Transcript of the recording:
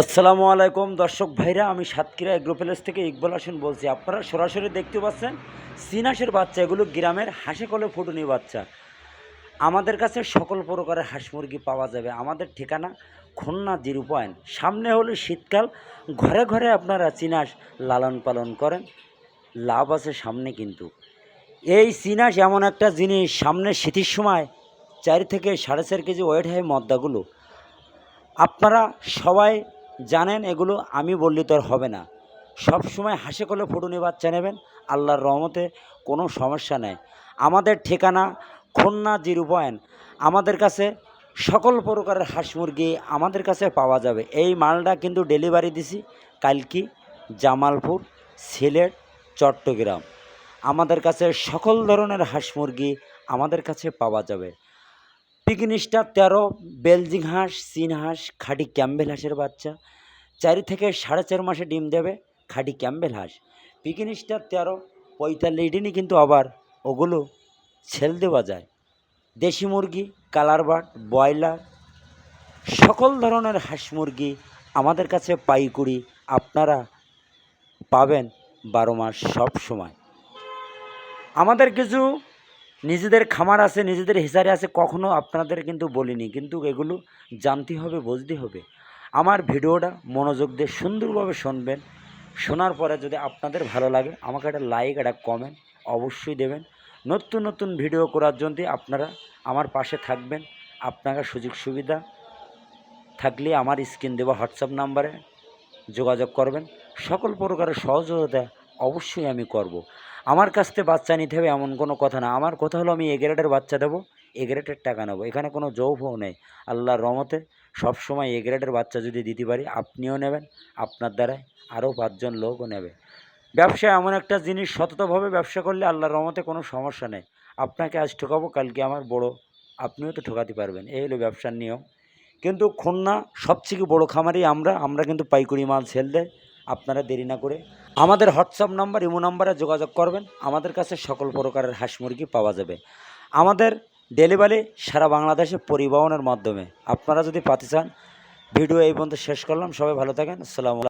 আসসালামু আলাইকুম দর্শক ভাইরা, আমি সাতক্ষীরা এগ্রো প্যালেস থেকে ইকবাল হোসেন বলছি। আপনারা সরাসরি দেখতে পাচ্ছেন চীনাসের বাচ্চা, এগুলো গ্রামের হাঁসে কলে ফুটুনি বাচ্চা। আমাদের কাছে সকল প্রকারের হাঁস মুরগি পাওয়া যাবে। আমাদের ঠিকানা খুলনা 0 পয়েন্ট। সামনে হলো শীতকাল, ঘরে ঘরে আপনারা চীনাস লালন পালন করেন, লাভ আছে সামনে। কিন্তু এই চীনাস এমন একটা জিনিস, সামনে শীতের সময় 4 থেকে 4.5 কেজি ওয়েট হয় মদ্দাগুলো। আপনারা সবাই জানেন, এগুলো আমি বললে তো আর হবে না। সব সময় হাসে কলে ফুটুনি বাচ্চা নেবেন, আল্লাহর রহমতে কোনো সমস্যা নেই। আমাদের ঠিকানা খুলনা 0 পয়েন্ট। আমাদের কাছে সকল প্রকারের হাঁস মুরগি আমাদের কাছে পাওয়া যাবে। এই মালটা কিন্তু ডেলিভারি দিছি কালকি জামালপুর, সিলেট, চট্টগ্রাম। আমাদের কাছে সকল ধরনের হাঁস মুরগি আমাদের কাছে পাওয়া যাবে। পিকনিকটা 13 বেলজিং হাঁস, চীন হাঁস, খাঁটি ক্যাম্বেল হাঁসের বাচ্চা। 4 থেকে 4.5 মাসে ডিম দেবে খাঁটি ক্যাম্বেল হাঁস। পিকনিকটা 13 45 দিনই কিন্তু আবার ওগুলো ছেল দেওয়া যায়। দেশি মুরগি, কালার বার্ড, ব্রয়লার, সকল ধরনের হাঁস মুরগি আমাদের কাছে পাইকুড়ি আপনারা পাবেন 12 মাস সব সময়। আমাদের কিছু নিজেদের খামার আছে, নিজেদের হিসারে আছে, কখনো আপনাদের কিন্তু বলিনি, কিন্তু এগুলো জানতে হবে, বুঝতে হবে। আমার ভিডিওটা মনোযোগ দিয়ে সুন্দরভাবে শুনবেন। শোনার পরে যদি আপনাদের ভালো লাগে, আমাকে একটা লাইক, একটা কমেন্ট অবশ্যই দেবেন। নতুন নতুন ভিডিও করার জন্য আপনারা আমার পাশে থাকবেন। আপনারা সুযোগ সুবিধা থাকলে আমার স্ক্রিন দেওয়া হোয়াটসঅ্যাপ নাম্বারে যোগাযোগ করবেন। সকল প্রকারের সহযোগিতা অবশ্যই আমি করব। আমার কাছ থেকে বাচ্চা নিতে হবে এমন কোনো কথা না। আমার কথা হলো, আমি এ গ্রেডের বাচ্চা দেবো, এ গ্রেডের টাকা নেবো। এখানে কোনো যৌফও নেই। আল্লাহর রহমতে সবসময় এ গ্রেডের বাচ্চা যদি দিতে পারি, আপনিও নেবেন, আপনার দ্বারায় আরও 5 জন লোকও নেবে। ব্যবসা এমন একটা জিনিস, সততাভাবে ব্যবসা করলে আল্লাহর রহমতে কোনো সমস্যা নেই। আপনাকে আজ ঠকাবো, কালকে আমার বড় আপনিও তো ঠকাতে পারবেন। এই হলো ব্যবসার নিয়ম। কিন্তু খুলনা সবথেকে বড় খামারি আমরা কিন্তু পাইকারি মাল সেল দেয়। আপনারা দেরি না করে আমাদের হোয়াটসঅ্যাপ নাম্বার, ইমো নাম্বারে যোগাযোগ করবেন। আমাদের কাছে সকল প্রকারের হাঁস মুরগি পাওয়া যাবে। আমাদের ডেলিভারি সারা বাংলাদেশে পরিবহনের মাধ্যমে। আপনারা যদি পাতে চান, ভিডিও এই পর্যন্ত শেষ করলাম। সবাই ভালো থাকেন। আসসালামু আলাইকুম।